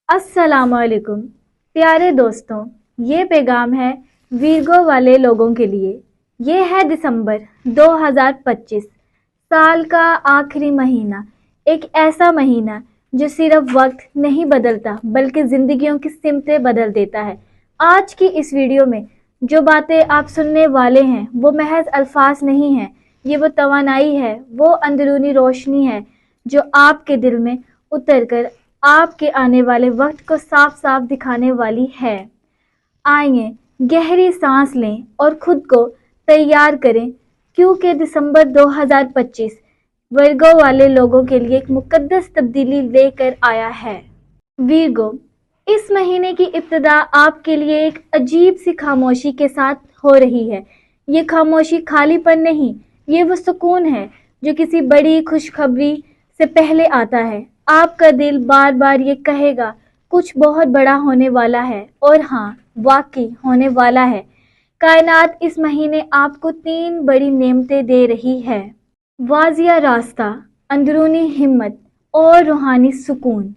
अस्सलाम वालेकुम प्यारे दोस्तों, ये पैगाम है वीरगो वाले लोगों के लिए। ये है दिसंबर 2025, साल का आखिरी महीना। एक ऐसा महीना जो सिर्फ वक्त नहीं बदलता बल्कि ज़िंदगियों की सिमतें बदल देता है। आज की इस वीडियो में जो बातें आप सुनने वाले हैं वो महज अल्फाज नहीं हैं, ये वो तवानाई है, वो अंदरूनी रोशनी है जो आपके दिल में उतर कर आपके आने वाले वक्त को साफ साफ दिखाने वाली है। आइए गहरी सांस लें और खुद को तैयार करें, क्योंकि दिसंबर 2025 वर्गो वाले लोगों के लिए एक मुकद्दस तब्दीली लेकर आया है। वीरगो, इस महीने की इब्तिदा आपके लिए एक अजीब सी खामोशी के साथ हो रही है। ये खामोशी खालीपन नहीं, ये वो सुकून है जो किसी बड़ी खुशखबरी से पहले आता है। आपका दिल बार बार ये कहेगा कुछ बहुत बड़ा होने वाला है, और हाँ, वाकई होने वाला है। कायनात इस महीने आपको 3 बड़ी नेमतें दे रही है: वाजिया रास्ता, अंदरूनी हिम्मत और रूहानी सुकून।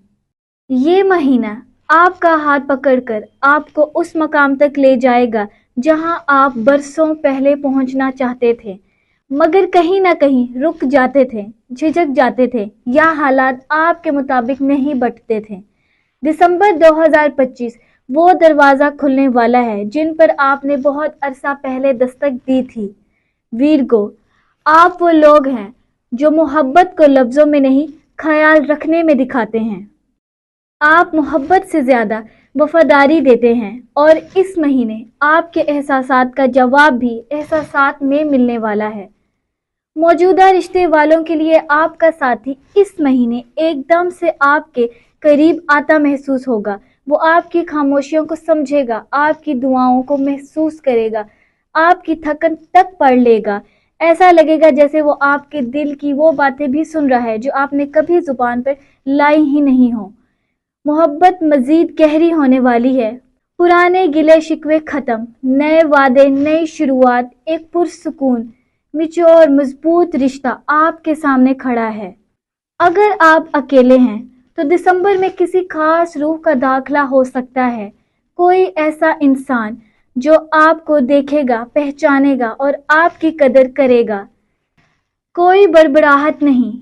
ये महीना आपका हाथ पकड़कर आपको उस मकाम तक ले जाएगा जहां आप बरसों पहले पहुंचना चाहते थे, मगर कहीं ना कहीं रुक जाते थे, झिझक जाते थे, या हालात आपके मुताबिक नहीं बटते थे। दिसंबर 2025 वो दरवाज़ा खुलने वाला है जिन पर आपने बहुत अरसा पहले दस्तक दी थी। वीरगो, आप वो लोग हैं जो मोहब्बत को लफ्ज़ों में नहीं, ख्याल रखने में दिखाते हैं। आप मोहब्बत से ज़्यादा वफादारी देते हैं, और इस महीने आपके एहसासात का जवाब भी एहसासात में मिलने वाला है। मौजूदा रिश्ते वालों के लिए आपका साथी इस महीने एकदम से आपके करीब आता महसूस होगा। वो आपकी खामोशियों को समझेगा, आपकी दुआओं को महसूस करेगा, आपकी थकन तक पढ़ लेगा। ऐसा लगेगा जैसे वो आपके दिल की वो बातें भी सुन रहा है जो आपने कभी जुबान पर लाई ही नहीं हो। मोहब्बत मजीद गहरी होने वाली है। पुराने गिले शिकवे खत्म, नए वादे, नई शुरुआत, एक पुरसुकून, मिच्योर मजबूत रिश्ता आपके सामने खड़ा है। अगर आप अकेले हैं तो दिसंबर में किसी खास रूह का दाखला हो सकता है। कोई ऐसा इंसान जो आपको देखेगा, पहचानेगा और आपकी कदर करेगा। कोई बड़बड़ाहट नहीं,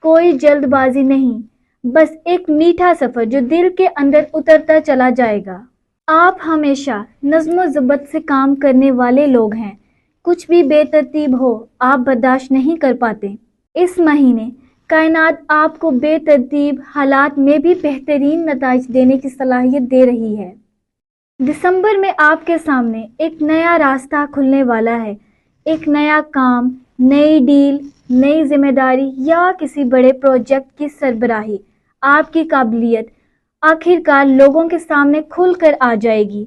कोई जल्दबाजी नहीं, बस एक मीठा सफर जो दिल के अंदर उतरता चला जाएगा। आप हमेशा नज़्म ज़ब्त से काम करने वाले लोग हैं। कुछ भी बेतरतीब हो आप बर्दाश्त नहीं कर पाते। इस महीने कायनात आपको बेतरतीब हालात में भी बेहतरीन नताइज देने की सलाहियत दे रही है। दिसंबर में आपके सामने एक नया रास्ता खुलने वाला है। एक नया काम, नई डील, नई जिम्मेदारी या किसी बड़े प्रोजेक्ट की सरबराही। आपकी काबिलियत आखिरकार लोगों के सामने खुलकर आ जाएगी।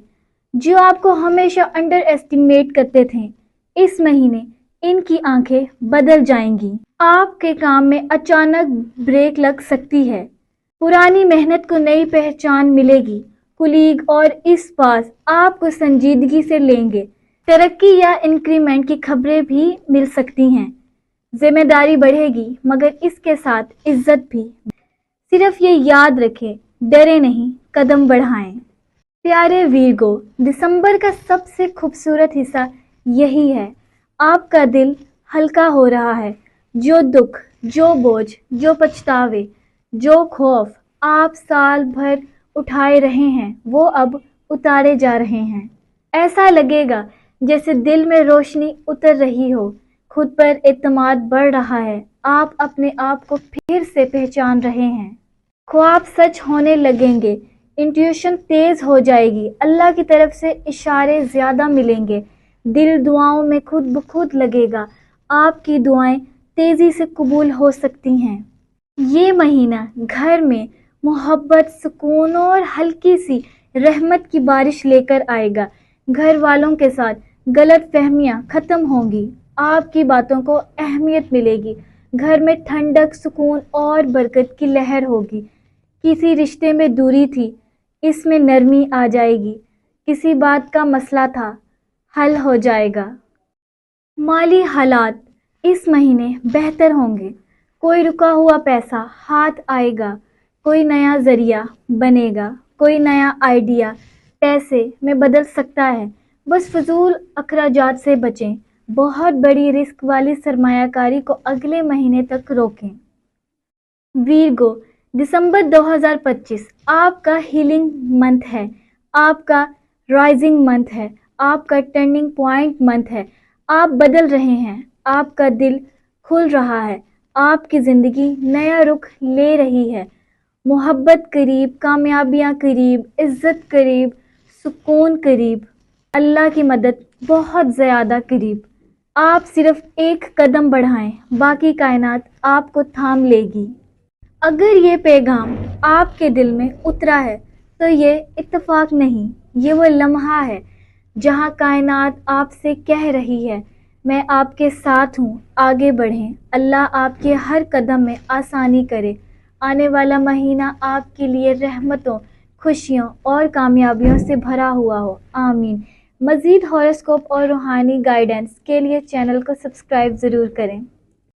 जो आपको हमेशा अंडर एस्टिमेट करते थे, इस महीने इनकी आंखें बदल जाएंगी। आपके काम में अचानक ब्रेक लग सकती है। पुरानी मेहनत को नई पहचान मिलेगी। कुलीग और इस पास आपको संजीदगी से लेंगे। तरक्की या इंक्रीमेंट की खबरें भी मिल सकती हैं। जिम्मेदारी बढ़ेगी, मगर इसके साथ इज्जत भी। सिर्फ ये याद रखें, डरे नहीं, कदम बढ़ाएं। प्यारे वीरगो, दिसंबर का सबसे खूबसूरत हिस्सा यही है। आपका दिल हल्का हो रहा है। जो दुख, जो बोझ, जो पछतावे, जो खौफ आप साल भर उठाए रहे हैं, वो अब उतारे जा रहे हैं। ऐसा लगेगा जैसे दिल में रोशनी उतर रही हो, खुद पर एतमाद बढ़ रहा है। आप अपने आप को फिर से पहचान रहे हैं। ख्वाब सच होने लगेंगे, इंट्यूशन तेज हो जाएगी, अल्लाह की तरफ से इशारे ज़्यादा मिलेंगे, दिल दुआओं में खुद ब खुद लगेगा। आपकी दुआएं तेज़ी से कबूल हो सकती हैं। ये महीना घर में मोहब्बत, सुकून और हल्की सी रहमत की बारिश लेकर आएगा। घर वालों के साथ गलत फहमियाँ ख़त्म होंगी, आपकी बातों को अहमियत मिलेगी। घर में ठंडक, सुकून और बरकत की लहर होगी। किसी रिश्ते में दूरी थी, इसमें नरमी आ जाएगी। किसी बात का मसला था, हल हो जाएगा। माली हालात इस महीने बेहतर होंगे। कोई रुका हुआ पैसा हाथ आएगा, कोई नया जरिया बनेगा, کوئی نیا آئیڈیا پیسے میں بدل سکتا ہے۔ بس فضول اخراجات سے بچیں، بہت بڑی رسک والی سرمایہ کاری کو اگلے مہینے تک روکیں۔ ویرگو، دسمبر 2025 آپ کا ہیلنگ منتھ ہے، آپ کا رائزنگ منتھ ہے، آپ کا ٹرننگ پوائنٹ منتھ ہے۔ آپ بدل رہے ہیں، آپ کا دل کھل رہا ہے، آپ کی زندگی نیا رخ لے رہی ہے۔ محبت قریب، کامیابیاں قریب، عزت قریب، سکون قریب، اللہ کی مدد بہت زیادہ قریب۔ آپ صرف ایک قدم بڑھائیں، باقی کائنات آپ کو تھام لے گی۔ اگر یہ پیغام آپ کے دل میں اترا ہے تو یہ اتفاق نہیں، یہ وہ لمحہ ہے جہاں کائنات آپ سے کہہ رہی ہے میں آپ کے ساتھ ہوں، آگے بڑھیں۔ اللہ آپ کے ہر قدم میں آسانی کرے۔ آنے والا مہینہ آپ کے لیے رحمتوں، خوشیوں اور کامیابیوں سے بھرا ہوا ہو، آمین۔ مزید ہاروسکوپ اور روحانی گائیڈنس کے لیے چینل کو سبسکرائب ضرور کریں۔